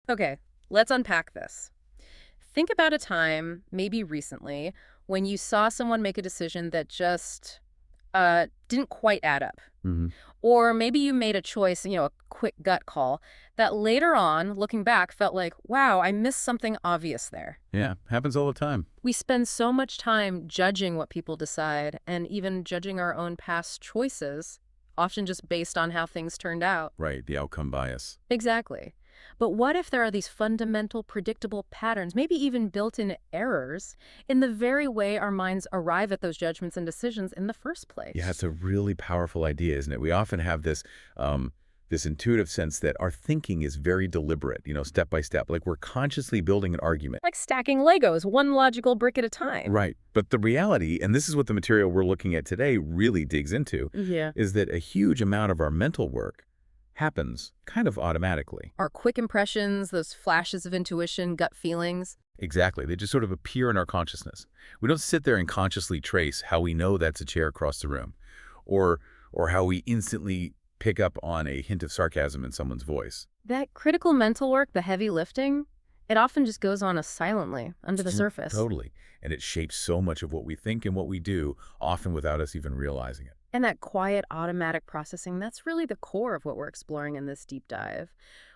Okay, let's unpack this. Think about a time, maybe recently, when you saw someone make a decision that just didn't quite add up. Hmm. Or maybe you made a choice, a quick gut call, that later on, looking back, felt like, wow, I missed something obvious there. Yeah, happens all the time. We spend so much time judging what people decide and even judging our own past choices, often just based on how things turned out. Right, the outcome bias. Exactly. But what if there are these fundamental, predictable patterns, maybe even built-in errors, in the very way our minds arrive at those judgments and decisions in the first Yeah, place? it's a really powerful idea, isn't it? We often have this intuitive sense that our thinking is very deliberate, step by step, like we're consciously building an argument. Like stacking Legos, one logical brick at a time. Right. But the reality, and this is what the material we're looking at today really digs into, Yeah. is that a huge amount of our mental work happens kind of automatically. Our quick impressions, those flashes of intuition, gut feelings. Exactly. They just sort of appear in our consciousness. We don't sit there and consciously trace how we know that's a chair across the room, or or how we instantly pick up on a hint of sarcasm in someone's voice. That critical mental work, the heavy lifting, it often just goes on us silently, under the surface. Totally. And it shapes so much of what we think and what we do, often without us even realizing it. And that quiet, automatic processing, that's really the core of what we're exploring in this deep dive.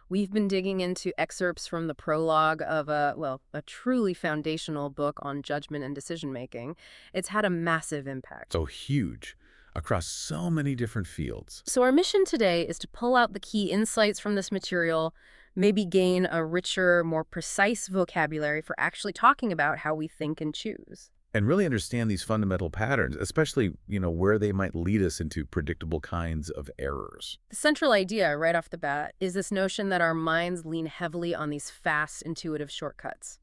We've been digging into excerpts from the prologue of a truly foundational book on judgment and decision making. It's had a massive impact. So huge across so many different fields. So our mission today is to pull out the key insights from this material, maybe gain a richer, more precise vocabulary for actually talking about how we think and choose. And really understand these fundamental patterns, especially, where they might lead us into predictable kinds of errors. The central idea, right off the bat, is this notion that our minds lean heavily on these fast, intuitive shortcuts,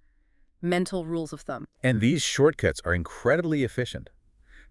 mental rules of thumb. And these shortcuts are incredibly efficient.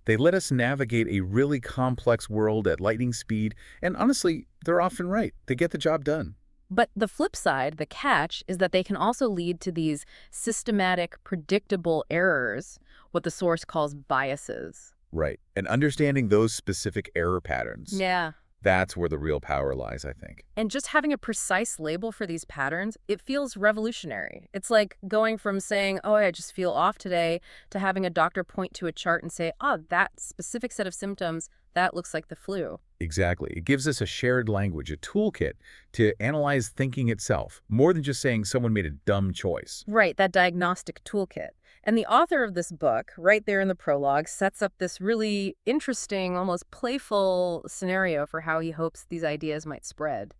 They let us navigate a really complex world at lightning speed, and honestly, they're often right. They get the job done. But the flip side, the catch, is that they can also lead to these systematic, predictable errors, what the source calls biases. Right. And understanding those specific error patterns, Yeah. that's where the real power lies, I think. And just having a precise label for these patterns, it feels revolutionary. It's like going from saying, oh, I just feel off today, to having a doctor point to a chart and say, oh, that specific set of symptoms, that looks like the flu. Exactly. It gives us a shared language, a toolkit to analyze thinking itself, more than just saying someone made a dumb choice. Right, that diagnostic toolkit. And the author of this book, right there in the prologue, sets up this really interesting, almost playful scenario for how he hopes these ideas might spread.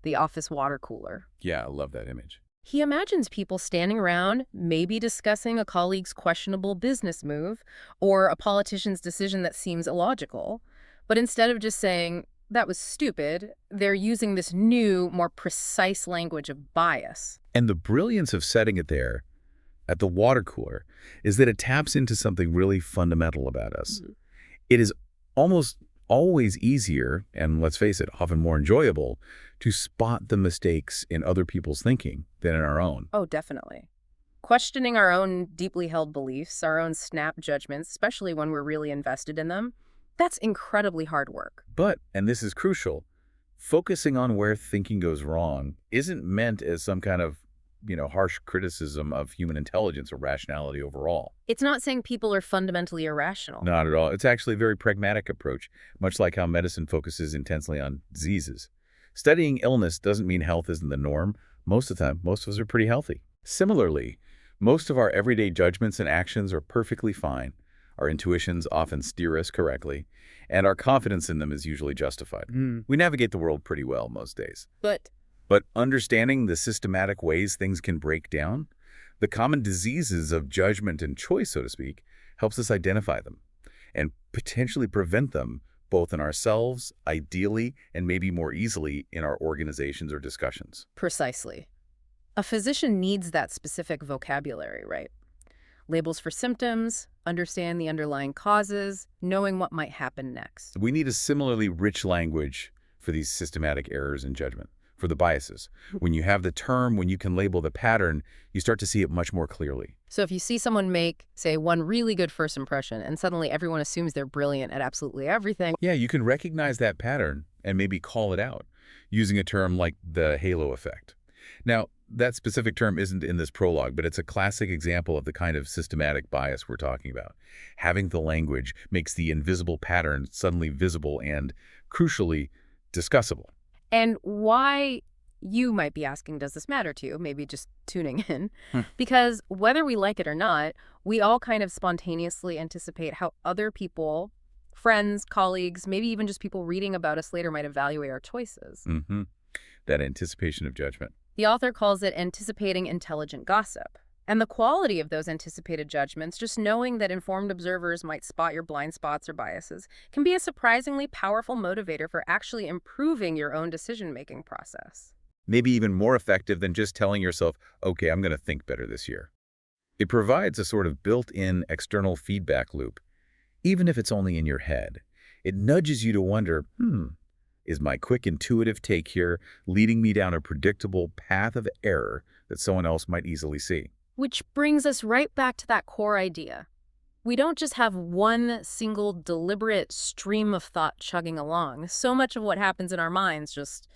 The office water cooler. Yeah, I love that image. He imagines people standing around, maybe discussing a colleague's questionable business move or a politician's decision that seems illogical. But instead of just saying, that was stupid, they're using this new, more precise language of bias. And the brilliance of setting it there at the water cooler is that it taps into something really fundamental about us. Mhm. It is almost always easier, and let's face it, often more enjoyable, to spot the mistakes in other people's thinking than in our own. Oh, definitely. Questioning our own deeply held beliefs, our own snap judgments, especially when we're really invested in them, that's incredibly hard work. But, and this is crucial, focusing on where thinking goes wrong isn't meant as some kind of, harsh criticism of human intelligence or rationality overall. It's not saying people are fundamentally irrational. Not at all. It's actually a very pragmatic approach, much like how medicine focuses intensely on diseases. Studying illness doesn't mean health isn't the norm. Most of the time, most of us are pretty healthy. Similarly, most of our everyday judgments and actions are perfectly fine. Our intuitions often steer us correctly, and our confidence in them is usually justified. We navigate the world pretty well most days. But understanding the systematic ways things can break down, the common diseases of judgment and choice, so to speak, helps us identify them and potentially prevent them both in ourselves, ideally, and maybe more easily in our organizations or discussions. Precisely. A physician needs that specific vocabulary, right? Labels for symptoms, understand the underlying causes, knowing what might happen next. We need a similarly rich language for these systematic errors in judgment, for the biases. When you have the term, when you can label the pattern, you start to see it much more clearly. So if you see someone make, say, one really good first impression, and suddenly everyone assumes they're brilliant at absolutely everything. Yeah, you can recognize that pattern and maybe call it out using a term like the halo effect. Now, that specific term isn't in this prologue, but it's a classic example of the kind of systematic bias we're talking about. Having the language makes the invisible pattern suddenly visible and, crucially, discussable. And why, you might be asking, does this matter to you? Maybe just tuning in. Hmm. Because whether we like it or not, we all kind of spontaneously anticipate how other people, friends, colleagues, maybe even just people reading about us later might evaluate our choices. Mm-hmm. That anticipation of judgment. The author calls it anticipating intelligent gossip. And the quality of those anticipated judgments, just knowing that informed observers might spot your blind spots or biases, can be a surprisingly powerful motivator for actually improving your own decision-making process. Maybe even more effective than just telling yourself, okay, I'm going to think better this year. It provides a sort of built-in external feedback loop, even if it's only in your head. It nudges you to wonder, is my quick intuitive take here leading me down a predictable path of error that someone else might easily see? Which brings us right back to that core idea. We don't just have one single deliberate stream of thought chugging along. So much of what happens in our minds just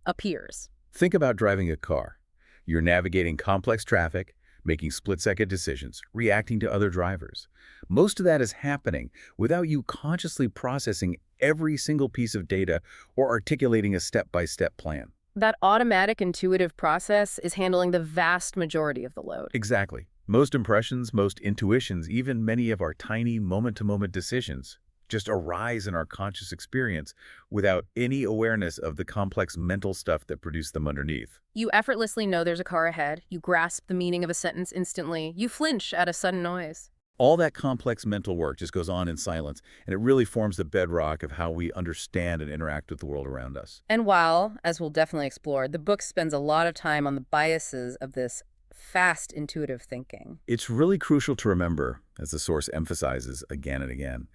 appears. Think about driving a car. You're navigating complex traffic, making split-second decisions, reacting to other drivers. Most of that is happening without you consciously processing every single piece of data or articulating a step-by-step plan. That automatic intuitive process is handling the vast majority of the load. Exactly. Most impressions, most intuitions, even many of our tiny moment-to-moment decisions just arise in our conscious experience without any awareness of the complex mental stuff that produced them underneath. You effortlessly know there's a car ahead. You grasp the meaning of a sentence instantly. You flinch at a sudden noise. All that complex mental work just goes on in silence, and it really forms the bedrock of how we understand and interact with the world around us. And while, as we'll definitely explore, the book spends a lot of time on the biases of this fast intuitive thinking. It's really crucial to remember, as the source emphasizes again and again,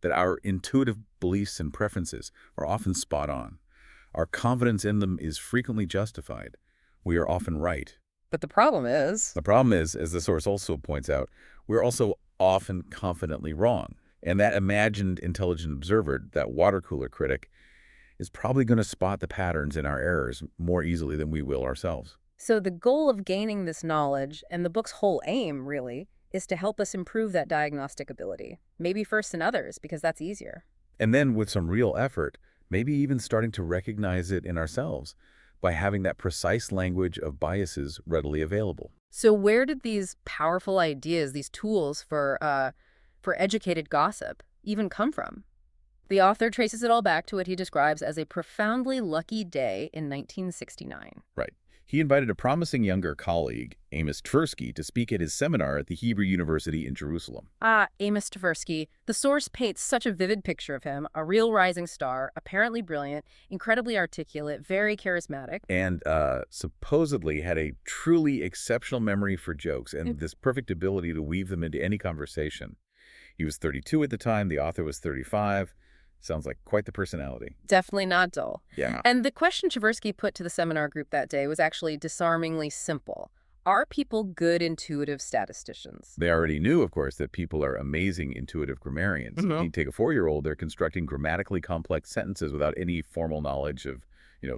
that our intuitive beliefs and preferences are often spot on. Our confidence in them is frequently justified. We are often right. But the problem is, As the source also points out, we're also often confidently wrong. And that imagined intelligent observer, that water cooler critic, is probably going to spot the patterns in our errors more easily than we will ourselves. so the goal of gaining this knowledge, and the book's whole aim, really, is to help us improve that diagnostic ability. Maybe first in others, because that's easier. And then with some real effort, maybe even starting to recognize it in ourselves by having that precise language of biases readily available. So where did these powerful ideas, these tools for educated gossip, even come from? The author traces it all back to what he describes as a profoundly lucky day in 1969. Right. He invited a promising younger colleague, Amos Tversky, to speak at his seminar at the Hebrew University in Jerusalem. Amos Tversky. The source paints such a vivid picture of him, a real rising star, apparently brilliant, incredibly articulate, very charismatic. And supposedly had a truly exceptional memory for jokes and this perfect ability to weave them into any conversation. He was 32 at the time. The author was 35. Sounds like quite the personality. Definitely not dull. Yeah. And the question Tversky put to the seminar group that day was actually disarmingly simple. Are people good intuitive statisticians? They already knew, of course, that people are amazing intuitive grammarians. You take a 4-year-old, they're constructing grammatically complex sentences without any formal knowledge of,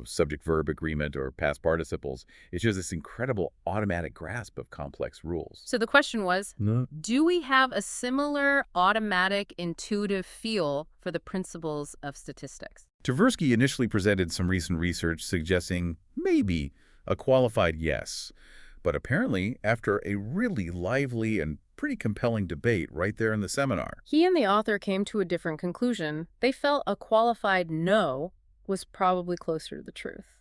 subject-verb agreement or past participles. It's just this incredible automatic grasp of complex rules. So the question was, No. do we have a similar automatic intuitive feel for the principles of statistics? Tversky initially presented some recent research suggesting maybe a qualified yes. But apparently, after a really lively and pretty compelling debate right there in the seminar, He and the author came to a different conclusion. They felt a qualified no was probably closer to the truth.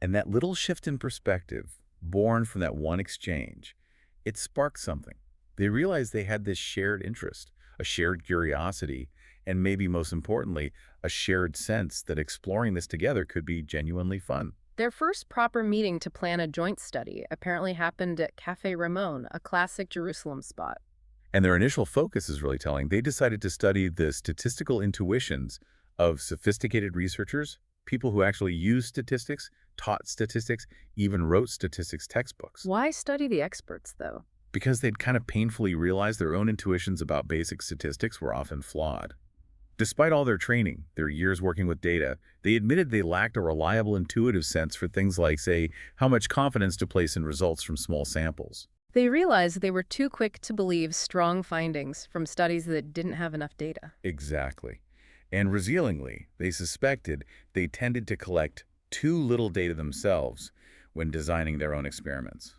and that little shift in perspective, born from that one exchange, it sparked something. They realized they had this shared interest, a shared curiosity, and maybe most importantly, a shared sense that exploring this together could be genuinely fun. Their first proper meeting to plan a joint study apparently happened at Café Ramon, a classic Jerusalem spot. And their initial focus is really telling. They decided to study the statistical intuitions of sophisticated researchers, people who actually use statistics, taught statistics, even wrote statistics textbooks. Why study the experts, though? Because they'd kind of painfully realized their own intuitions about basic statistics were often flawed. Despite all their training, their years working with data, they admitted they lacked a reliable intuitive sense for things like, say, how much confidence to place in results from small samples. They realized they were too quick to believe strong findings from studies that didn't have enough data. Exactly. And revealingly, they suspected they tended to collect too little data themselves when designing their own experiments.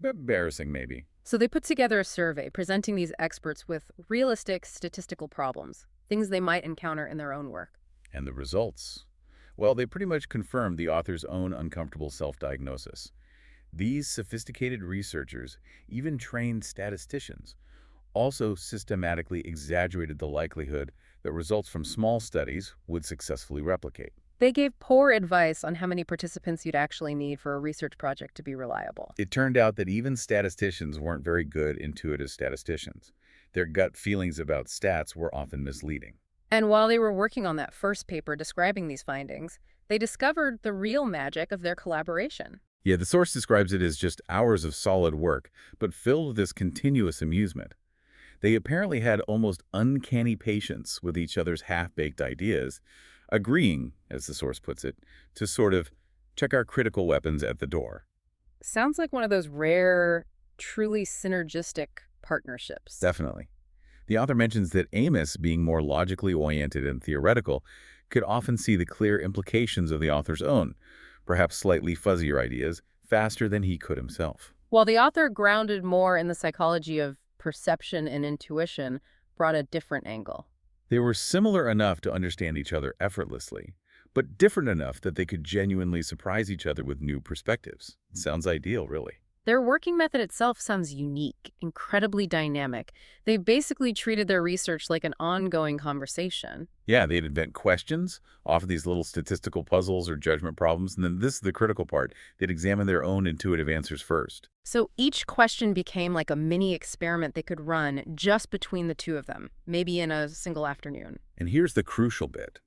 Embarrassing, maybe. So they put together a survey presenting these experts with realistic statistical problems, things they might encounter in their own work. And the results? Well, they pretty much confirmed the author's own uncomfortable self-diagnosis. These sophisticated researchers, even trained statisticians, also systematically exaggerated the likelihood that results from small studies would successfully replicate. They gave poor advice on how many participants you'd actually need for a research project to be reliable. It turned out that even statisticians weren't very good intuitive statisticians. Their gut feelings about stats were often misleading. And while they were working on that first paper describing these findings, they discovered the real magic of their collaboration. Yeah, the source describes it as just hours of solid work, but filled with this continuous amusement. They apparently had almost uncanny patience with each other's half-baked ideas, agreeing, as the source puts it, to sort of check our critical weapons at the door. Sounds like one of those rare, truly synergistic partnerships. Definitely. The author mentions that Amos, being more logically oriented and theoretical, could often see the clear implications of the author's own, perhaps slightly fuzzier ideas, faster than he could himself. While the author grounded more in the psychology of perception and intuition, brought a different angle. They were similar enough to understand each other effortlessly, but different enough that they could genuinely surprise each other with new perspectives. Sounds ideal, really. Their working method itself sounds unique, incredibly dynamic. They basically treated their research like an ongoing conversation. Yeah, they'd invent questions, offer these little statistical puzzles or judgment problems, and then this is the critical part. They'd examine their own intuitive answers first. So each question became like a mini experiment they could run just between the two of them, maybe in a single afternoon. And here's the crucial bit.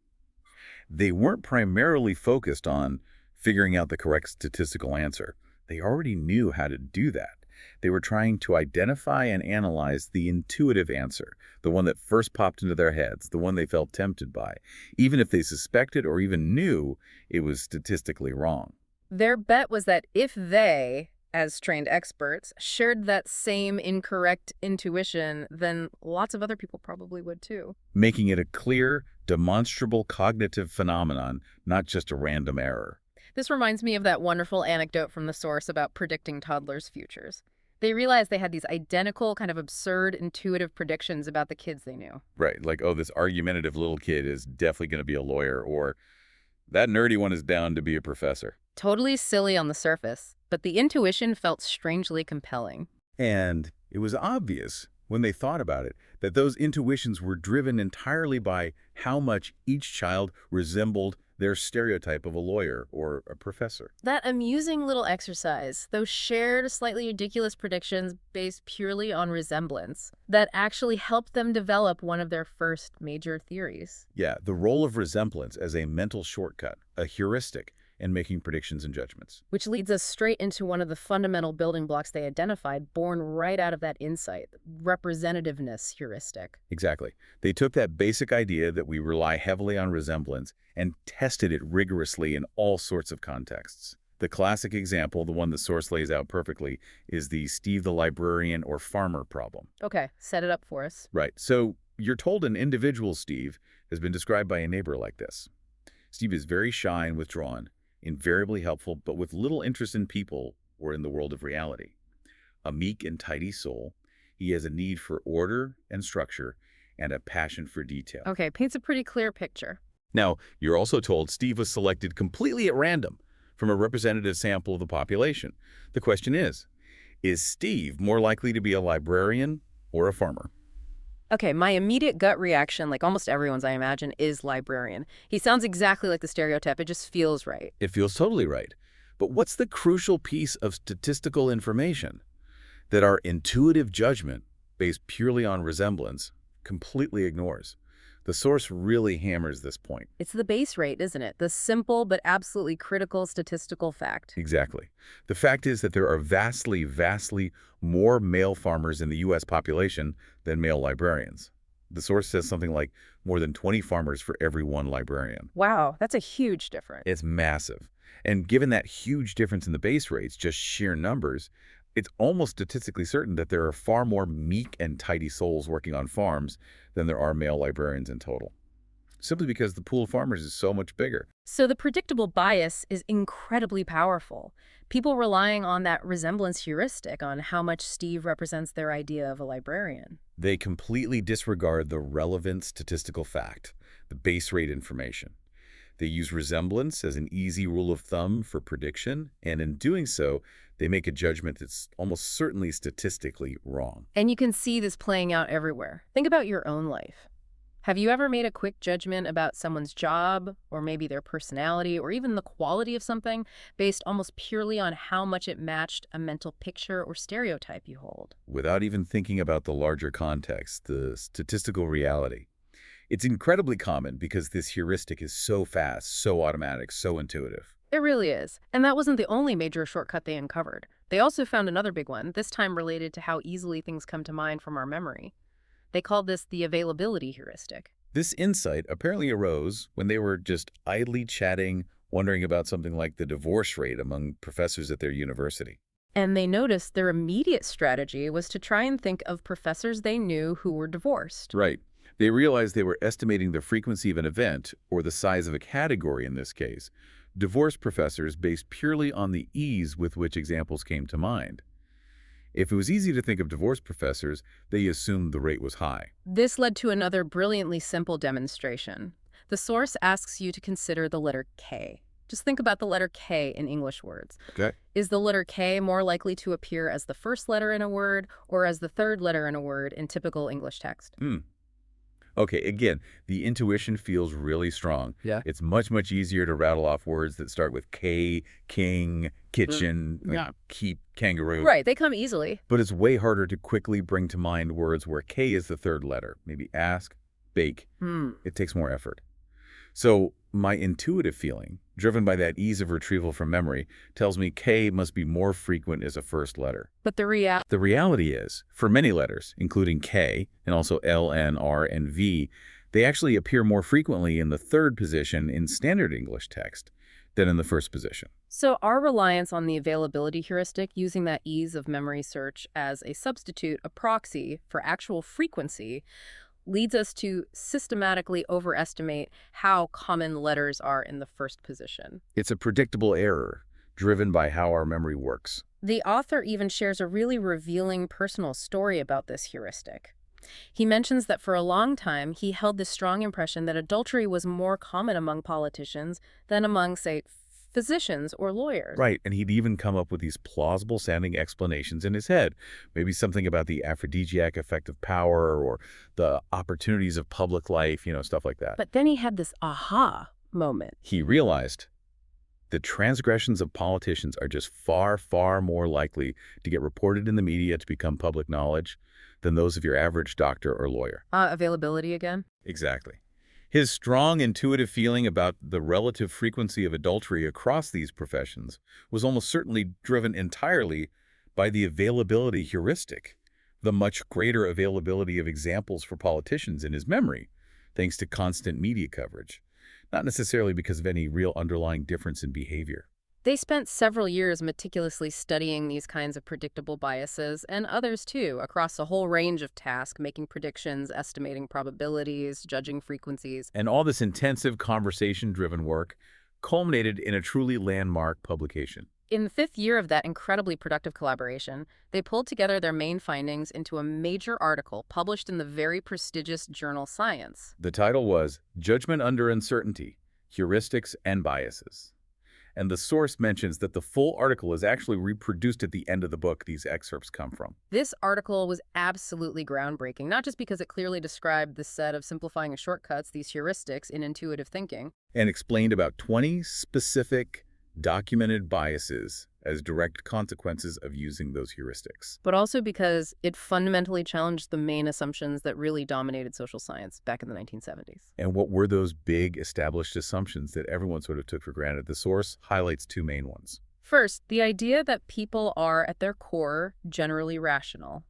They weren't primarily focused on figuring out the correct statistical answer. They already knew how to do that. They were trying to identify and analyze the intuitive answer, the one that first popped into their heads, the one they felt tempted by, even if they suspected or even knew it was statistically wrong. Their bet was that if they, as trained experts, shared that same incorrect intuition, then lots of other people probably would too. Making it a clear, demonstrable cognitive phenomenon, not just a random error. This reminds me of that wonderful anecdote from the source about predicting toddlers' futures. They realized they had these identical, kind of absurd, intuitive predictions about the kids they knew. Right, like, oh, this argumentative little kid is definitely going to be a lawyer, or that nerdy one is down to be a professor. Totally silly on the surface, but the intuition felt strangely compelling. And it was obvious, when they thought about it, that those intuitions were driven entirely by how much each child resembled their stereotype of a lawyer or a professor. That amusing little exercise, those shared, slightly ridiculous predictions based purely on resemblance, that actually helped them develop one of their first major theories. Yeah, the role of resemblance as a mental shortcut, a heuristic, in making predictions and judgments. Which leads us straight into one of the fundamental building blocks they identified, born right out of that insight, representativeness heuristic. Exactly. They took that basic idea that we rely heavily on resemblance and tested it rigorously in all sorts of contexts. The classic example, the one the source lays out perfectly, is the Steve the librarian or farmer problem. Okay, set it up for us. Right. So you're told an individual Steve has been described by a neighbor like this. Steve is very shy and withdrawn, invariably helpful, but with little interest in people or in the world of reality. A meek and tidy soul, he has a need for order and structure and a passion for detail. Okay, paints a pretty clear picture. Now, you're also told Steve was selected completely at random from a representative sample of the population. The question is Steve more likely to be a librarian or a farmer? Okay, my immediate gut reaction, like almost everyone's I imagine, is librarian. He sounds exactly like the stereotype. It just feels right. It feels totally right. But what's the crucial piece of statistical information that our intuitive judgment, based purely on resemblance, completely ignores? The source really hammers this point. It's the base rate, isn't it? The simple but absolutely critical statistical fact. Exactly. The fact is that there are vastly more male farmers in the U.S. population than male librarians. The source says something like more than 20 farmers for every one librarian. Wow, that's a huge difference. It's massive. And given that huge difference in the base rates, just sheer numbers, it's almost statistically certain that there are far more meek and tidy souls working on farms than there are male librarians in total, simply because the pool of farmers is so much bigger. So the predictable bias is incredibly powerful. People relying on that resemblance heuristic on how much Steve represents their idea of a librarian. They completely disregard the relevant statistical fact, the base rate information. They use resemblance as an easy rule of thumb for prediction, and in doing so, they make a judgment that's almost certainly statistically wrong. And you can see this playing out everywhere. Think about your own life. Have you ever made a quick judgment about someone's job, or maybe their personality, or even the quality of something, based almost purely on how much it matched a mental picture or stereotype you hold? Without even thinking about the larger context, the statistical reality. It's incredibly common because this heuristic is so fast, so automatic, so intuitive. It really is. And that wasn't the only major shortcut they uncovered. They also found another big one, this time related to how easily things come to mind from our memory. They called this the availability heuristic. This insight apparently arose when they were just idly chatting, wondering about something like the divorce rate among professors at their university. And they noticed their immediate strategy was to try and think of professors they knew who were divorced. Right. They realized they were estimating the frequency of an event, or the size of a category in this case, divorced professors based purely on the ease with which examples came to mind. If it was easy to think of divorced professors, they assumed the rate was high. This led to another brilliantly simple demonstration. The source asks you to consider the letter K. Just think about the letter K in English words. Okay. Is the letter K more likely to appear as the first letter in a word or as the third letter in a word in typical English text? Okay, again, the intuition feels really strong. Yeah. It's much, much easier to rattle off words that start with K, king, kitchen, Yeah. keep, kangaroo. Right, they come easily. But it's way harder to quickly bring to mind words where K is the third letter. Maybe ask, bake. It takes more effort. So my intuitive feeling, driven by that ease of retrieval from memory, tells me K must be more frequent as a first letter. But the reality is, for many letters, including K, and also L, N, R, and V, they actually appear more frequently in the third position in standard English text than in the first position. So our reliance on the availability heuristic, using that ease of memory search as a substitute, a proxy for actual frequency, leads us to systematically overestimate how common letters are in the first position. It's a predictable error, driven by how our memory works. The author even shares a really revealing personal story about this heuristic. He mentions that for a long time, he held this strong impression that adultery was more common among politicians than among, say, physicians or lawyers. Right, and he'd even come up with these plausible-sounding explanations in his head. Maybe something about the aphrodisiac effect of power or the opportunities of public life, stuff like that. But then he had this aha moment. He realized the transgressions of politicians are just far, far more likely to get reported in the media to become public knowledge than those of your average doctor or lawyer. Availability again? Exactly. His strong intuitive feeling about the relative frequency of adultery across these professions was almost certainly driven entirely by the availability heuristic, the much greater availability of examples for politicians in his memory, thanks to constant media coverage, not necessarily because of any real underlying difference in behavior. They spent several years meticulously studying these kinds of predictable biases, and others too, across a whole range of tasks, making predictions, estimating probabilities, judging frequencies. And all this intensive conversation-driven work culminated in a truly landmark publication. In the fifth year of that incredibly productive collaboration, they pulled together their main findings into a major article published in the very prestigious journal Science. The title was Judgment Under Uncertainty, Heuristics and Biases. And the source mentions that the full article is actually reproduced at the end of the book these excerpts come from. This article was absolutely groundbreaking, not just because it clearly described the set of simplifying shortcuts, these heuristics in intuitive thinking, and explained about 20 specific documented biases as direct consequences of using those heuristics. but also because it fundamentally challenged the main assumptions that really dominated social science back in the 1970s. And what were those big established assumptions that everyone sort of took for granted? The source highlights two main ones. First, the idea that people are, at their core, generally rational.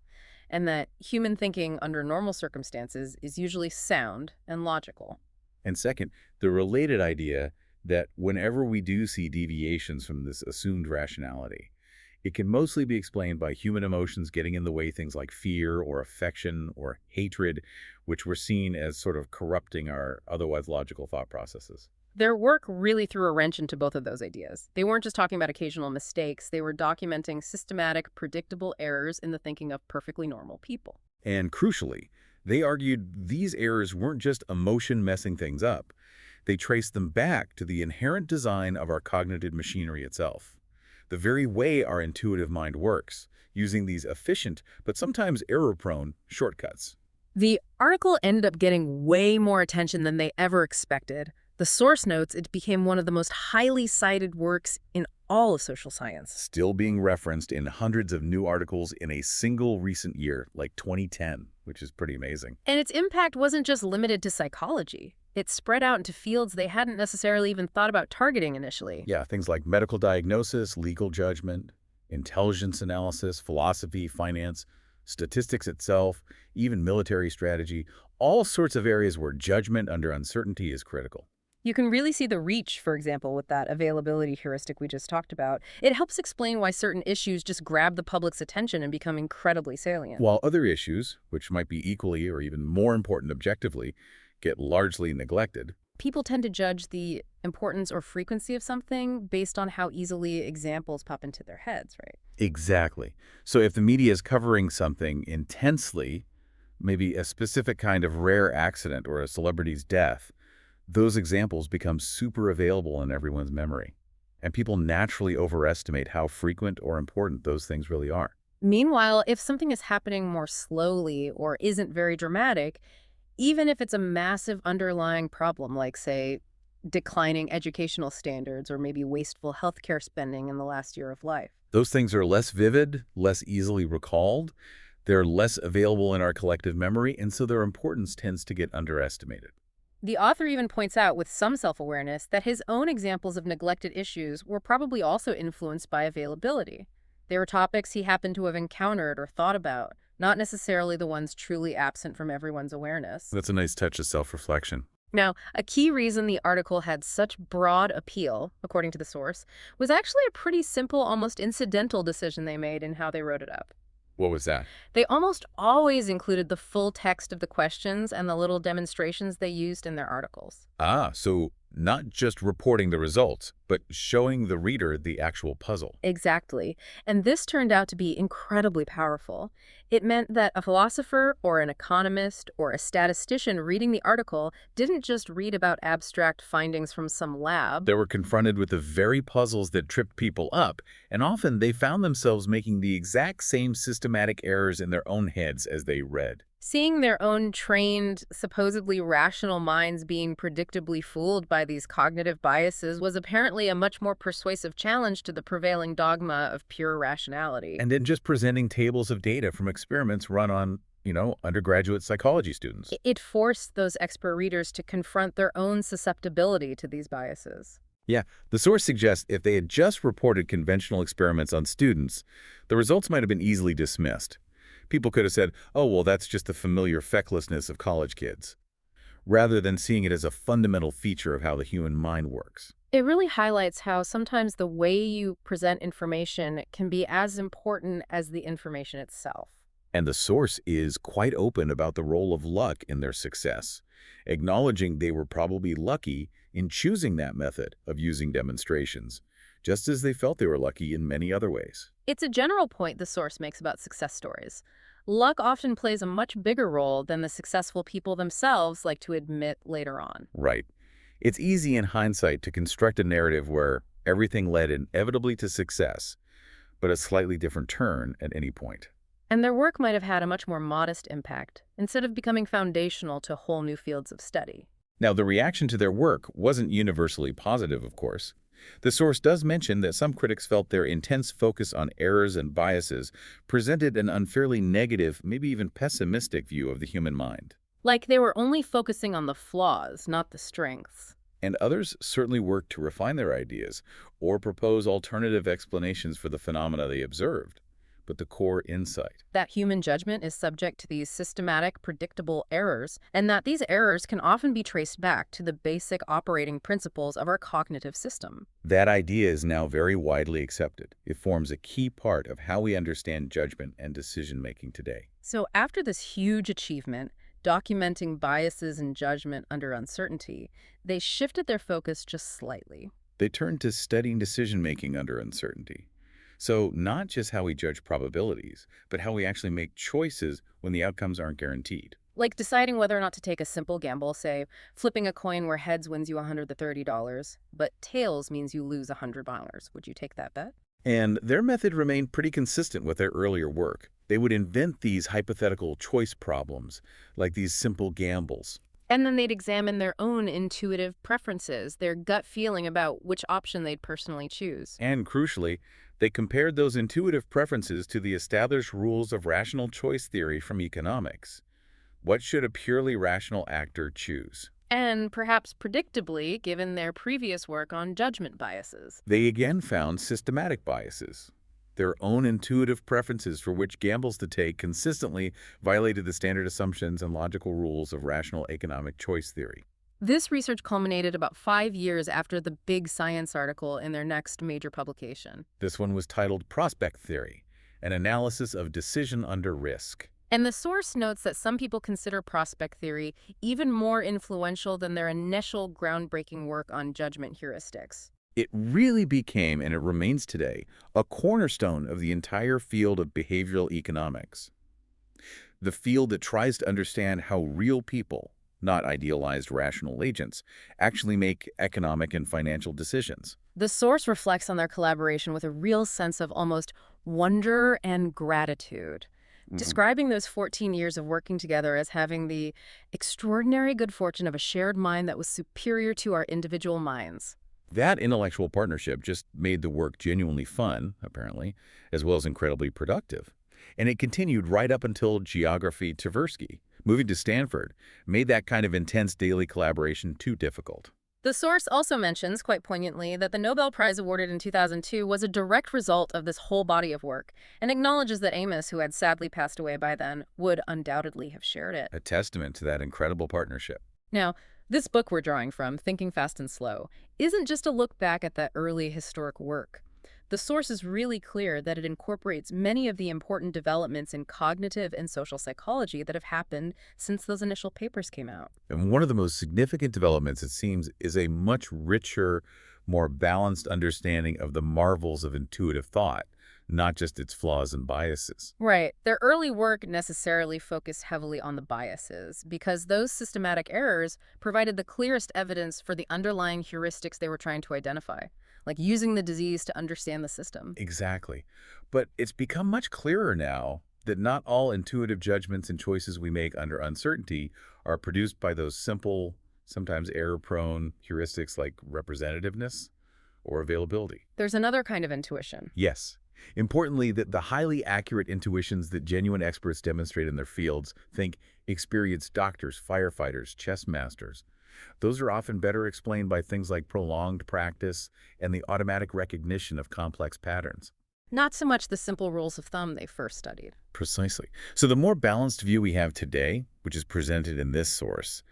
and that human thinking under normal circumstances is usually sound and logical. And second, the related idea that whenever we do see deviations from this assumed rationality, it can mostly be explained by human emotions getting in the way, things like fear or affection or hatred, which were seen as sort of corrupting our otherwise logical thought processes. Their work really threw a wrench into both of those ideas. They weren't just talking about occasional mistakes, they were documenting systematic, predictable errors in the thinking of perfectly normal people. And crucially, they argued these errors weren't just emotion messing things up. They traced them back to the inherent design of our cognitive machinery itself. The very way our intuitive mind works, using these efficient but sometimes error-prone shortcuts. The article ended up getting way more attention than they ever expected. The source notes it became one of the most highly cited works in all of social science. Still being referenced in hundreds of new articles in a single recent year, like 2010, which is pretty amazing. And its impact wasn't just limited to psychology. It spread out into fields they hadn't necessarily even thought about targeting initially. Yeah, things like medical diagnosis, legal judgment, intelligence analysis, philosophy, finance, statistics itself, even military strategy, all sorts of areas where judgment under uncertainty is critical. You can really see the reach, for example, with that availability heuristic we just talked about. It helps explain why certain issues just grab the public's attention and become incredibly salient. While other issues, which might be equally or even more important objectively, get largely neglected. People tend to judge the importance or frequency of something based on how easily examples pop into their heads, right? Exactly. So if the media is covering something intensely, maybe a specific kind of rare accident or a celebrity's death, those examples become super available in everyone's memory. And people naturally overestimate how frequent or important those things really are. Meanwhile, if something is happening more slowly or isn't very dramatic, even if it's a massive underlying problem, like, say, declining educational standards or maybe wasteful healthcare spending in the last year of life. Those things are less vivid, less easily recalled. They're less available in our collective memory, and so their importance tends to get underestimated. The author even points out with some self-awareness that his own examples of neglected issues were probably also influenced by availability. They were topics he happened to have encountered or thought about, not necessarily the ones truly absent from everyone's awareness. That's a nice touch of self-reflection. Now, a key reason the article had such broad appeal, according to the source, was actually a pretty simple, almost incidental decision they made in how they wrote it up. What was that? They almost always included the full text of the questions and the little demonstrations they used in their articles. Ah, so not just reporting the results, but showing the reader the actual puzzle. Exactly. And this turned out to be incredibly powerful. It meant that a philosopher or an economist or a statistician reading the article didn't just read about abstract findings from some lab. They were confronted with the very puzzles that tripped people up, and often they found themselves making the exact same systematic errors in their own heads as they read. Seeing their own trained, supposedly rational minds being predictably fooled by these cognitive biases was apparently a much more persuasive challenge to the prevailing dogma of pure rationality. And then just presenting tables of data from experiments run on, undergraduate psychology students. It forced those expert readers to confront their own susceptibility to these biases. Yeah, the source suggests if they had just reported conventional experiments on students, the results might have been easily dismissed. People could have said, oh, well, that's just the familiar fecklessness of college kids, rather than seeing it as a fundamental feature of how the human mind works. It really highlights how sometimes the way you present information can be as important as the information itself. And the source is quite open about the role of luck in their success, acknowledging they were probably lucky in choosing that method of using demonstrations, just as they felt they were lucky in many other ways. It's a general point the source makes about success stories. Luck often plays a much bigger role than the successful people themselves like to admit later on. Right. It's easy in hindsight to construct a narrative where everything led inevitably to success, but a slightly different turn at any point. And their work might have had a much more modest impact, instead of becoming foundational to whole new fields of study. Now, the reaction to their work wasn't universally positive, of course. The source does mention that some critics felt their intense focus on errors and biases presented an unfairly negative, maybe even pessimistic view of the human mind. Like they were only focusing on the flaws, not the strengths. And others certainly worked to refine their ideas or propose alternative explanations for the phenomena they observed. but the core insight. That human judgment is subject to these systematic, predictable errors, and that these errors can often be traced back to the basic operating principles of our cognitive system. That idea is now very widely accepted. It forms a key part of how we understand judgment and decision-making today. So after this huge achievement, documenting biases and judgment under uncertainty, they shifted their focus just slightly. They turned to studying decision-making under uncertainty. So not just how we judge probabilities, but how we actually make choices when the outcomes aren't guaranteed. Like deciding whether or not to take a simple gamble, say, flipping a coin where heads wins you $130, but tails means you lose $100. Would you take that bet? And their method remained pretty consistent with their earlier work. They would invent these hypothetical choice problems, like these simple gambles. And then they'd examine their own intuitive preferences, their gut feeling about which option they'd personally choose. And crucially, they compared those intuitive preferences to the established rules of rational choice theory from economics. What should a purely rational actor choose? And perhaps predictably, given their previous work on judgment biases. They again found systematic biases. Their own intuitive preferences for which gambles to take consistently violated the standard assumptions and logical rules of rational economic choice theory. This research culminated about 5 years after the big science article in their next major publication. This one was titled Prospect Theory, an analysis of decision under risk. And the source notes that some people consider prospect theory even more influential than their initial groundbreaking work on judgment heuristics. It really became, and it remains today, a cornerstone of the entire field of behavioral economics. The field that tries to understand how real people, not idealized rational agents, actually make economic and financial decisions. The source reflects on their collaboration with a real sense of almost wonder and gratitude, describing those 14 years of working together as having the extraordinary good fortune of a shared mind that was superior to our individual minds. That intellectual partnership just made the work genuinely fun, apparently, as well as incredibly productive. And it continued right up until Geography Tversky, moving to Stanford, made that kind of intense daily collaboration too difficult. The source also mentions, quite poignantly, that the Nobel Prize awarded in 2002 was a direct result of this whole body of work, and acknowledges that Amos, who had sadly passed away by then, would undoubtedly have shared it. A testament to that incredible partnership. Now, this book we're drawing from, Thinking Fast and Slow, isn't just a look back at that early historic work. The source is really clear that it incorporates many of the important developments in cognitive and social psychology that have happened since those initial papers came out. And one of the most significant developments, it seems, is a much richer, more balanced understanding of the marvels of intuitive thought, not just its flaws and biases. Right. Their early work necessarily focused heavily on the biases, because those systematic errors provided the clearest evidence for the underlying heuristics they were trying to identify, like using the disease to understand the system. Exactly. But it's become much clearer now that not all intuitive judgments and choices we make under uncertainty are produced by those simple, sometimes error-prone heuristics like representativeness or availability. There's another kind of intuition. Yes. Importantly, that the highly accurate intuitions that genuine experts demonstrate in their fields, think experienced doctors, firefighters, chess masters, those are often better explained by things like prolonged practice and the automatic recognition of complex patterns. Not so much the simple rules of thumb they first studied. Precisely. So the more balanced view we have today, which is presented in this source,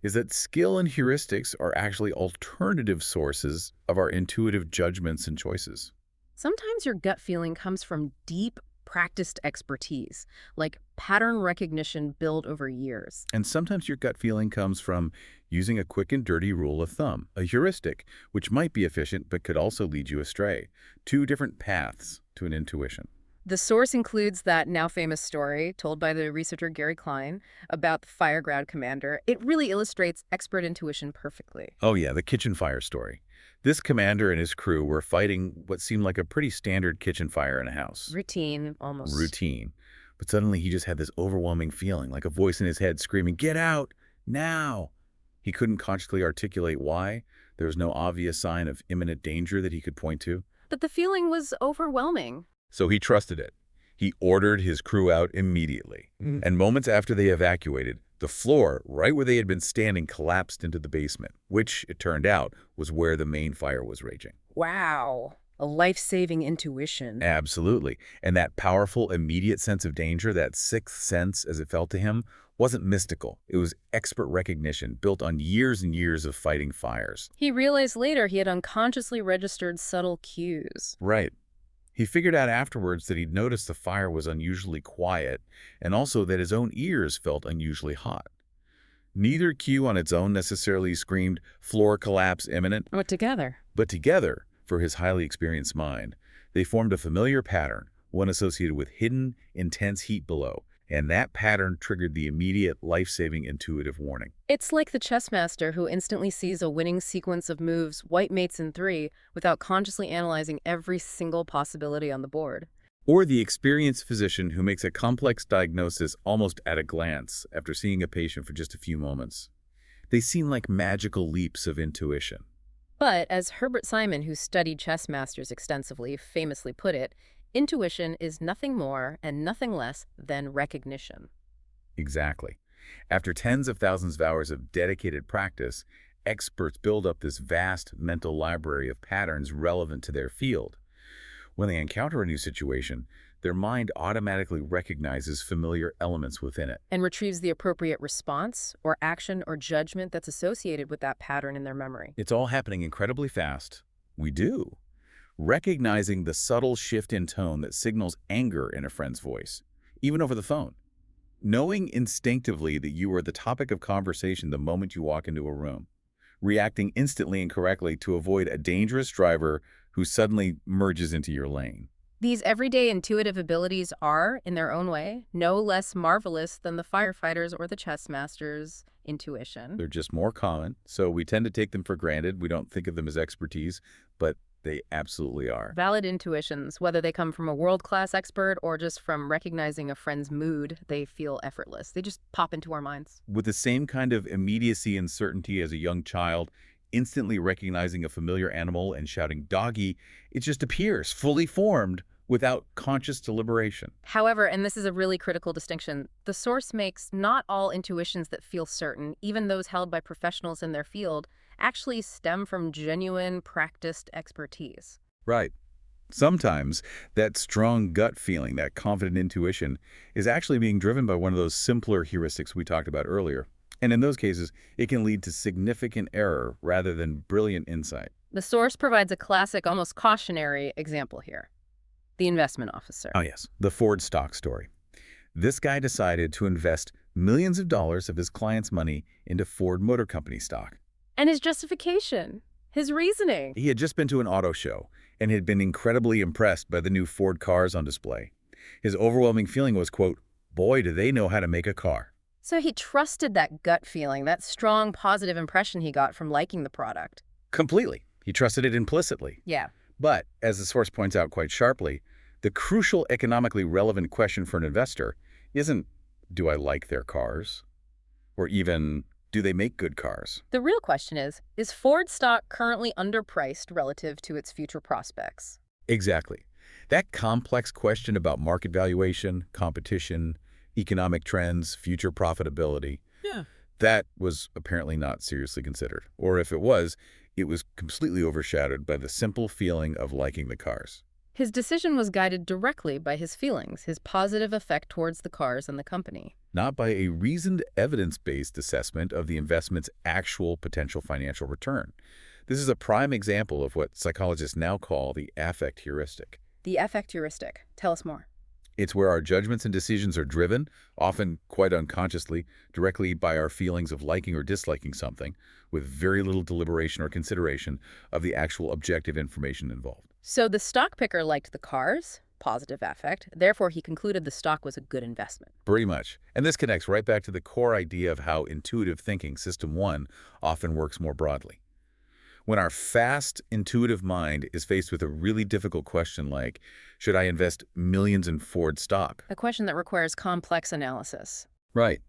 is that skill and heuristics are actually alternative sources of our intuitive judgments and choices. Sometimes your gut feeling comes from deep, practiced expertise, like pattern recognition built over years. And sometimes your gut feeling comes from using a quick and dirty rule of thumb, a heuristic, which might be efficient but could also lead you astray. Two different paths to an intuition. The source includes that now famous story told by the researcher Gary Klein about the fire ground commander. It really illustrates expert intuition perfectly. Oh yeah, the kitchen fire story. This commander and his crew were fighting what seemed like a pretty standard kitchen fire in a house. Routine, almost. Routine. But suddenly he just had this overwhelming feeling, like a voice in his head screaming, "Get out! Now!" He couldn't consciously articulate why. There was no obvious sign of imminent danger that he could point to. But the feeling was overwhelming. So he trusted it. He ordered his crew out immediately. And moments after they evacuated, the floor, right where they had been standing, collapsed into the basement, which, it turned out, was where the main fire was raging. Wow. A life-saving intuition. Absolutely. And that powerful, immediate sense of danger, that sixth sense as it felt to him, wasn't mystical. It was expert recognition built on years and years of fighting fires. He realized later he had unconsciously registered subtle cues. Right. He figured out afterwards that he'd noticed the fire was unusually quiet and also that his own ears felt unusually hot. Neither cue on its own necessarily screamed floor collapse imminent, But together. but together, for his highly experienced mind, they formed a familiar pattern, one associated with hidden, intense heat below, and that pattern triggered the immediate, life-saving intuitive warning. It's like the chess master who instantly sees a winning sequence of moves, white mates in 3, without consciously analyzing every single possibility on the board. Or the experienced physician who makes a complex diagnosis almost at a glance after seeing a patient for just a few moments. They seem like magical leaps of intuition. But, as Herbert Simon, who studied chess masters extensively, famously put it, intuition is nothing more and nothing less than recognition. Exactly. After tens of thousands of hours of dedicated practice, experts build up this vast mental library of patterns relevant to their field. When they encounter a new situation, their mind automatically recognizes familiar elements within it. And retrieves the appropriate response or action or judgment that's associated with that pattern in their memory. It's all happening incredibly fast. We do. Recognizing the subtle shift in tone that signals anger in a friend's voice, even over the phone. Knowing instinctively that you are the topic of conversation the moment you walk into a room. Reacting instantly and correctly to avoid a dangerous driver who suddenly merges into your lane. These everyday intuitive abilities are, in their own way, no less marvelous than the firefighter's or the chess master's intuition. They're just more common, so we tend to take them for granted. We don't think of them as expertise, but they absolutely are. Valid intuitions, whether they come from a world-class expert or just from recognizing a friend's mood, they feel effortless. They just pop into our minds. With the same kind of immediacy and certainty as a young child, instantly recognizing a familiar animal and shouting "doggy," it just appears, fully formed, without conscious deliberation. However, and this is a really critical distinction, the source makes not all intuitions that feel certain, even those held by professionals in their field, actually stem from genuine, practiced expertise. Right. Sometimes that strong gut feeling, that confident intuition, is actually being driven by one of those simpler heuristics we talked about earlier. And in those cases, it can lead to significant error rather than brilliant insight. The source provides a classic, almost cautionary example here. The investment officer. Oh yes, the Ford stock story. This guy decided to invest millions of dollars of his clients' money into Ford Motor Company stock. And his justification, his reasoning. He had just been to an auto show and had been incredibly impressed by the new Ford cars on display. His overwhelming feeling was, quote, "Boy, do they know how to make a car." So he trusted that gut feeling, that strong positive impression he got from liking the product. Completely. He trusted it implicitly. Yeah. But, as the source points out quite sharply, the crucial economically relevant question for an investor isn't, do I like their cars? Or even, do they make good cars? The real question is Ford stock currently underpriced relative to its future prospects? Exactly. That complex question about market valuation, competition, economic trends, future profitability, that was apparently not seriously considered. Or if it was completely overshadowed by the simple feeling of liking the cars. His decision was guided directly by his feelings, his positive effect towards the cars and the company. Not by a reasoned, evidence-based assessment of the investment's actual potential financial return. This is a prime example of what psychologists now call the affect heuristic. The affect heuristic. Tell us more. It's where our judgments and decisions are driven, often quite unconsciously, directly by our feelings of liking or disliking something, with very little deliberation or consideration of the actual objective information involved. So the stock picker liked the cars, positive affect, therefore he concluded the stock was a good investment. Pretty much. And this connects right back to the core idea of how intuitive thinking, System 1, often works more broadly. When our fast, intuitive mind is faced with a really difficult question like, should I invest millions in Ford stock? A question that requires complex analysis. Right.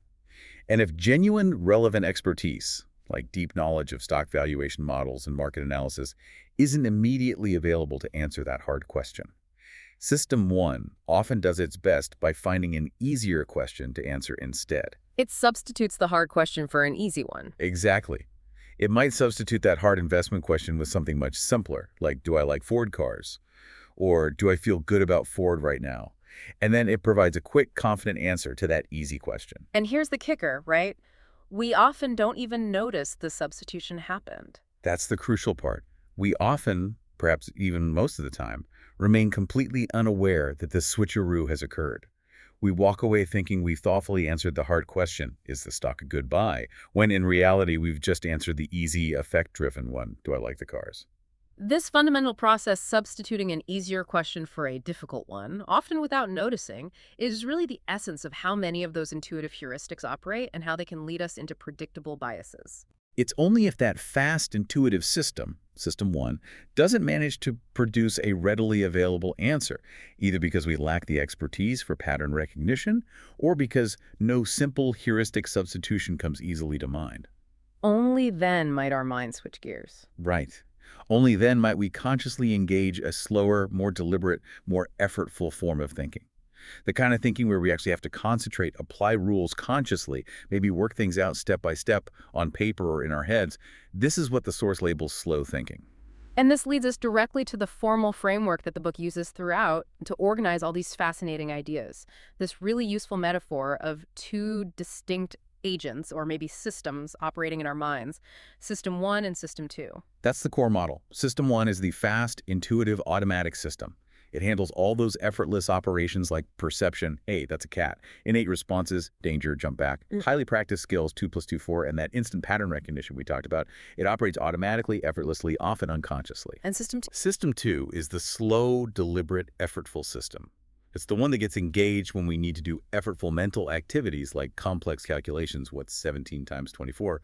And if genuine, relevant expertise, like deep knowledge of stock valuation models and market analysis, isn't immediately available to answer that hard question, System 1 often does its best by finding an easier question to answer instead. It substitutes the hard question for an easy one. Exactly. It might substitute that hard investment question with something much simpler, like do I like Ford cars? Or do I feel good about Ford right now? And then it provides a quick, confident answer to that easy question. And here's the kicker, right? We often don't even notice the substitution happened. That's the crucial part. We often, perhaps even most of the time, remain completely unaware that this switcheroo has occurred. We walk away thinking we've thoughtfully answered the hard question, is the stock a good buy? When in reality, we've just answered the easy, effect-driven one, do I like the cars? This fundamental process, substituting an easier question for a difficult one, often without noticing, is really the essence of how many of those intuitive heuristics operate and how they can lead us into predictable biases. It's only if that fast, intuitive system, System 1, doesn't manage to produce a readily available answer, either because we lack the expertise for pattern recognition or because no simple heuristic substitution comes easily to mind. Only then might our mind switch gears. Right. Only then might we consciously engage a slower, more deliberate, more effortful form of thinking. The kind of thinking where we actually have to concentrate, apply rules consciously, maybe work things out step by step on paper or in our heads. This is what the source labels slow thinking. And this leads us directly to the formal framework that the book uses throughout to organize all these fascinating ideas. This really useful metaphor of two distinct agents, or maybe systems, operating in our minds, System 1 and System 2. That's the core model. System 1 is the fast, intuitive, automatic system. It handles all those effortless operations like perception, hey, that's a cat, innate responses, danger, jump back, highly practiced skills, 2 plus 2, 4, and that instant pattern recognition we talked about. It operates automatically, effortlessly, often unconsciously. And System 2? System 2 is the slow, deliberate, effortful system. It's the one that gets engaged when we need to do effortful mental activities like complex calculations, what's 17 times 24,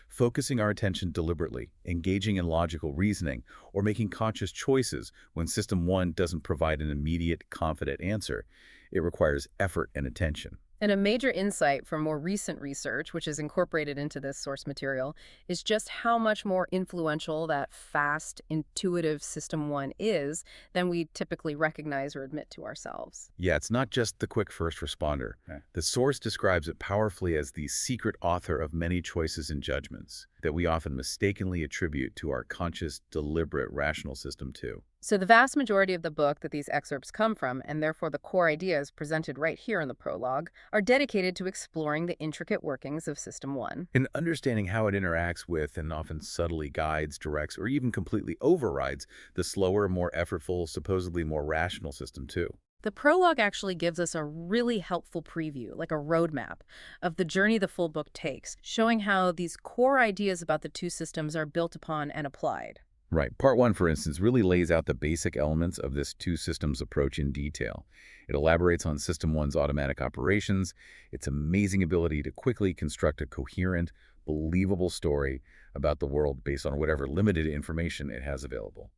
focusing our attention deliberately, engaging in logical reasoning, or making conscious choices when System 1 doesn't provide an immediate, confident answer. It requires effort and attention. And a major insight from more recent research, which is incorporated into this source material, is just how much more influential that fast, intuitive System 1 is than we typically recognize or admit to ourselves. Yeah, it's not just the quick first responder. The source describes it powerfully as the secret author of many choices and judgments that we often mistakenly attribute to our conscious, deliberate, rational System 2. So the vast majority of the book that these excerpts come from, and therefore the core ideas presented right here in the prologue, are dedicated to exploring the intricate workings of System 1. And understanding how it interacts with and often subtly guides, directs, or even completely overrides the slower, more effortful, supposedly more rational System 2. The prologue actually gives us a really helpful preview, like a roadmap, of the journey the full book takes, showing how these core ideas about the two systems are built upon and applied. Right. Part 1, for instance, really lays out the basic elements of this two systems approach in detail. It elaborates on System 1's automatic operations, its amazing ability to quickly construct a coherent, believable story about the world based on whatever limited information it has available.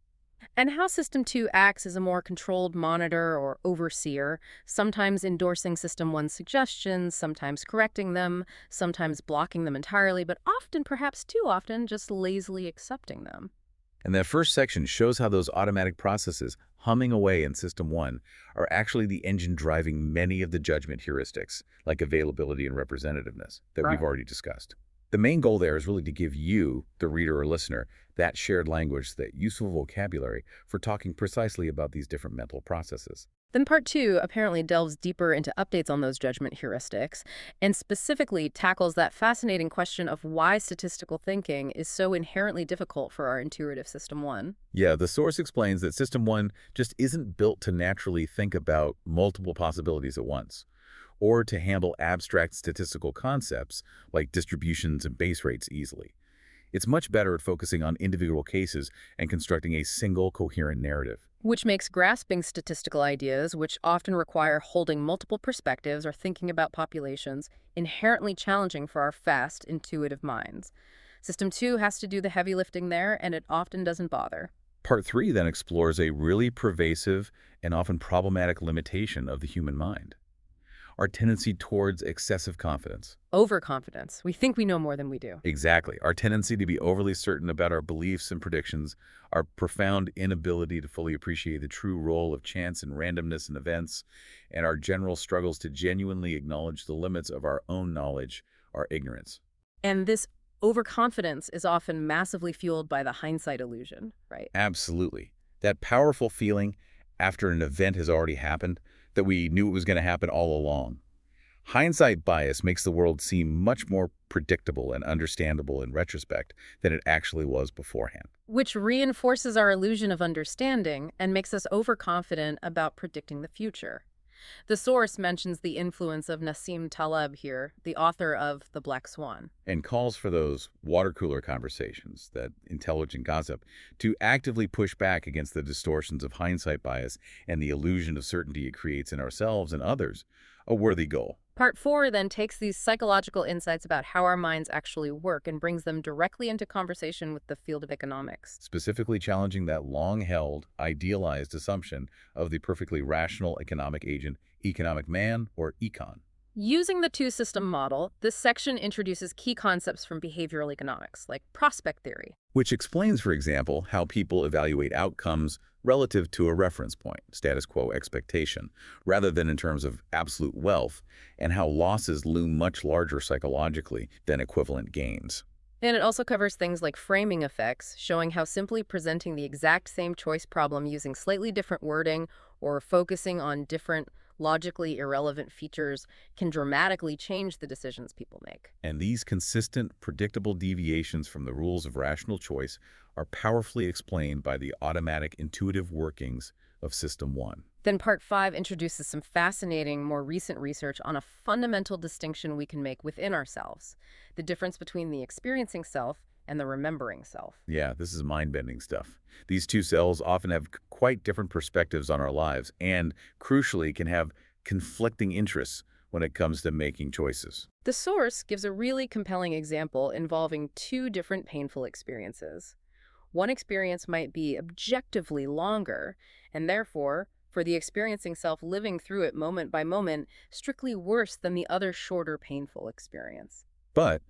And how System 2 acts as a more controlled monitor or overseer, sometimes endorsing System 1's suggestions, sometimes correcting them, sometimes blocking them entirely, but often, perhaps too often, just lazily accepting them. And that first section shows how those automatic processes humming away in System 1 are actually the engine driving many of the judgment heuristics, like availability and representativeness, that we've already discussed. The main goal there is really to give you, the reader or listener, that shared language, that useful vocabulary for talking precisely about these different mental processes. Then Part 2 apparently delves deeper into updates on those judgment heuristics and specifically tackles that fascinating question of why statistical thinking is so inherently difficult for our intuitive System 1. Yeah, the source explains that System 1 just isn't built to naturally think about multiple possibilities at once, or to handle abstract statistical concepts like distributions and base rates easily. It's much better at focusing on individual cases and constructing a single coherent narrative. Which makes grasping statistical ideas, which often require holding multiple perspectives or thinking about populations, inherently challenging for our fast, intuitive minds. System 2 has to do the heavy lifting there, and it often doesn't bother. Part 3 then explores a really pervasive and often problematic limitation of the human mind: our tendency towards excessive confidence. Overconfidence. We think we know more than we do. Exactly. Our tendency to be overly certain about our beliefs and predictions, our profound inability to fully appreciate the true role of chance and randomness in events, and our general struggles to genuinely acknowledge the limits of our own knowledge, our ignorance. And this Overconfidence is often massively fueled by the hindsight illusion, right? Absolutely. That powerful feeling after an event has already happened, that we knew it was going to happen all along. Hindsight bias makes the world seem much more predictable and understandable in retrospect than it actually was beforehand. Which reinforces our illusion of understanding and makes us overconfident about predicting the future. The source mentions the influence of Nassim Taleb here, the author of The Black Swan. And calls for those water cooler conversations, that intelligent gossip, to actively push back against the distortions of hindsight bias and the illusion of certainty it creates in ourselves and others, a worthy goal. Part 4 then takes these psychological insights about how our minds actually work and brings them directly into conversation with the field of economics. Specifically challenging that long-held, idealized assumption of the perfectly rational economic agent, economic man, or econ. Using the two-system model, this section introduces key concepts from behavioral economics, like prospect theory. Which explains, for example, how people evaluate outcomes relative to a reference point, status quo expectation, rather than in terms of absolute wealth, and how losses loom much larger psychologically than equivalent gains. And it also covers things like framing effects, showing how simply presenting the exact same choice problem using slightly different wording or focusing on different logically irrelevant features can dramatically change the decisions people make. And these consistent, predictable deviations from the rules of rational choice are powerfully explained by the automatic, intuitive workings of System 1. Then Part 5 introduces some fascinating, more recent research on a fundamental distinction we can make within ourselves, the difference between the experiencing self and the remembering self. Yeah, this is mind-bending stuff. These two cells often have quite different perspectives on our lives and, crucially, can have conflicting interests when it comes to making choices. The source gives a really compelling example involving two different painful experiences. One experience might be objectively longer, and therefore, for the experiencing self living through it moment by moment, strictly worse than the other shorter painful experience. But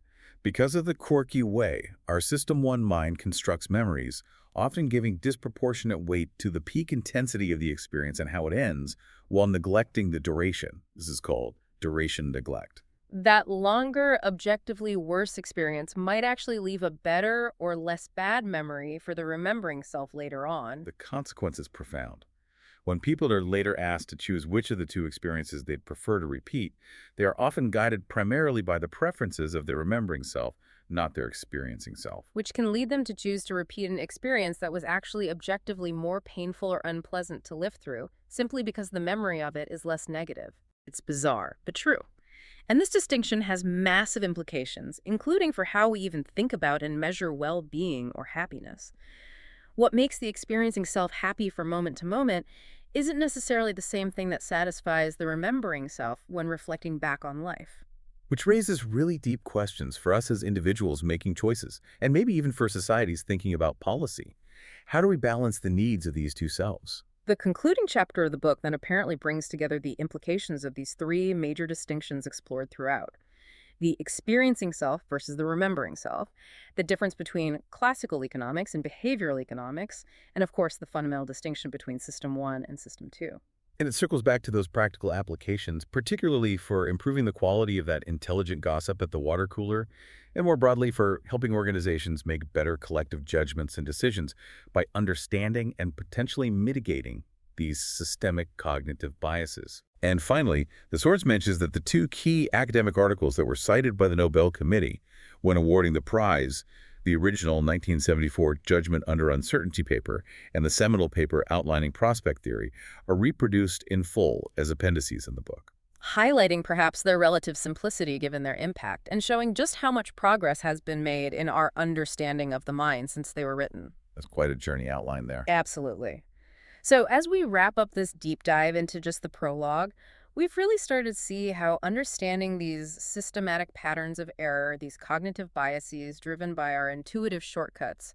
because of the quirky way our System 1 mind constructs memories, often giving disproportionate weight to the peak intensity of the experience and how it ends, while neglecting the duration. This is called duration neglect. That longer, objectively worse experience might actually leave a better or less bad memory for the remembering self later on. The consequence is profound. When people are later asked to choose which of the two experiences they'd prefer to repeat, they are often guided primarily by the preferences of their remembering self, not their experiencing self. Which can lead them to choose to repeat an experience that was actually objectively more painful or unpleasant to live through, simply because the memory of it is less negative. It's bizarre, but true. And this distinction has massive implications, including for how we even think about and measure well-being or happiness. What makes the experiencing self happy from moment to moment isn't necessarily the same thing that satisfies the remembering self when reflecting back on life. Which raises really deep questions for us as individuals making choices, and maybe even for societies thinking about policy. How do we balance the needs of these two selves? The concluding chapter of the book then apparently brings together the implications of these three major distinctions explored throughout: the experiencing self versus the remembering self, the difference between classical economics and behavioral economics, and of course the fundamental distinction between System 1 and System 2. And it circles back to those practical applications, particularly for improving the quality of that intelligent gossip at the water cooler, and more broadly for helping organizations make better collective judgments and decisions by understanding and potentially mitigating these systemic cognitive biases. And finally, the source mentions that the two key academic articles that were cited by the Nobel Committee when awarding the prize, the original 1974 Judgment Under Uncertainty paper and the seminal paper outlining prospect theory, are reproduced in full as appendices in the book. Highlighting perhaps their relative simplicity given their impact, and showing just how much progress has been made in our understanding of the mind since they were written. That's quite a journey outlined there. Absolutely. So as we wrap up this deep dive into just the prologue, we've really started to see how understanding these systematic patterns of error, these cognitive biases driven by our intuitive shortcuts,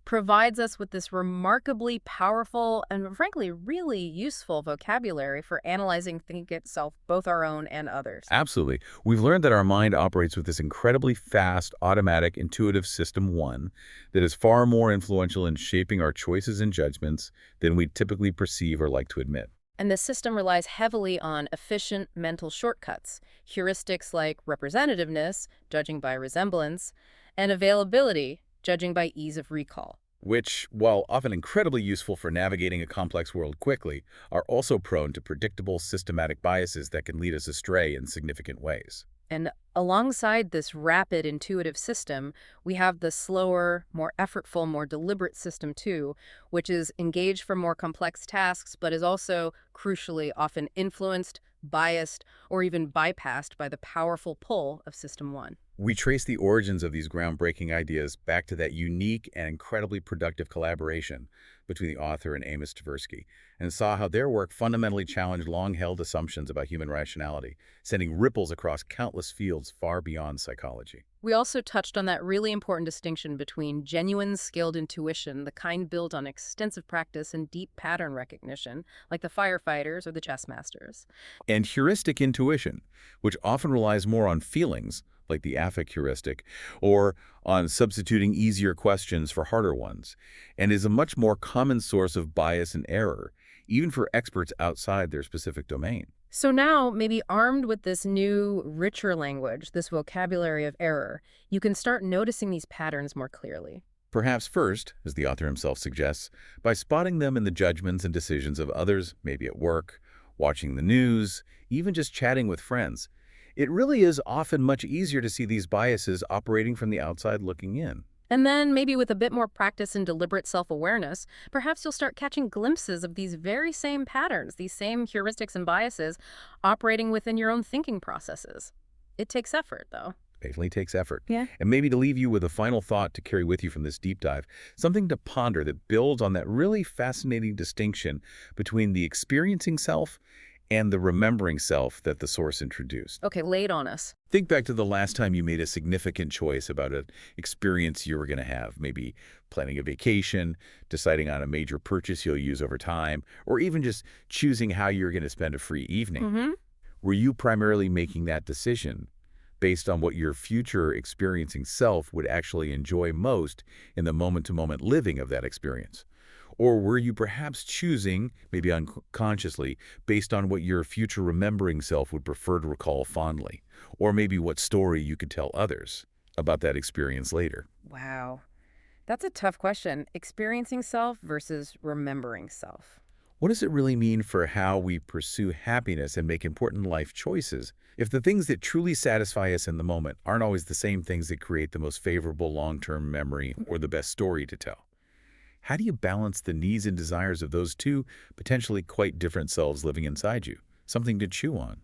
provides us with this remarkably powerful and frankly really useful vocabulary for analyzing thinking itself, both our own and others. Absolutely. We've learned that our mind operates with this incredibly fast, automatic, intuitive System 1 that is far more influential in shaping our choices and judgments than we typically perceive or like to admit. And the system relies heavily on efficient mental shortcuts, heuristics like representativeness, judging by resemblance, and availability, judging by ease of recall. which, while often incredibly useful for navigating a complex world quickly, are also prone to predictable systematic biases that can lead us astray in significant ways. And alongside this rapid intuitive system, we have the slower, more effortful, more deliberate system too, which is engaged for more complex tasks, but is also crucially often influenced, biased, or even bypassed by the powerful pull of System 1. We trace the origins of these groundbreaking ideas back to that unique and incredibly productive collaboration between the author and Amos Tversky, and saw how their work fundamentally challenged long-held assumptions about human rationality, sending ripples across countless fields far beyond psychology. We also touched on that really important distinction between genuine skilled intuition, the kind built on extensive practice and deep pattern recognition, like the firefighters or the chess masters. And heuristic intuition, which often relies more on feelings, like the affect heuristic, or on substituting easier questions for harder ones, and is a much more common source of bias and error, even for experts outside their specific domain. So now, maybe armed with this new, richer language, this vocabulary of error, you can start noticing these patterns more clearly. Perhaps first, as the author himself suggests, by spotting them in the judgments and decisions of others, maybe at work, watching the news, even just chatting with friends. It really is often much easier to see these biases operating from the outside looking in. And then, maybe with a bit more practice and deliberate self-awareness, perhaps you'll start catching glimpses of these very same patterns, these same heuristics and biases operating within your own thinking processes. It takes effort, though. Definitely takes effort. Yeah. And maybe to leave you with a final thought to carry with you from this deep dive, something to ponder that builds on that really fascinating distinction between the experiencing self and the remembering self that the source introduced. Okay, lay it on us. Think back to the last time you made a significant choice about an experience you were going to have, maybe planning a vacation, deciding on a major purchase you'll use over time, or even just choosing how you're going to spend a free evening. Mm-hmm. Were you primarily making that decision based on what your future experiencing self would actually enjoy most in the moment-to-moment living of that experience? Or were you perhaps choosing, maybe unconsciously, based on what your future remembering self would prefer to recall fondly? Or maybe what story you could tell others about that experience later? Wow. That's a tough question. Experiencing self versus remembering self. What does it really mean for how we pursue happiness and make important life choices if the things that truly satisfy us in the moment aren't always the same things that create the most favorable long-term memory or the best story to tell? How do you balance the needs and desires of those two potentially quite different selves living inside you? Something to chew on.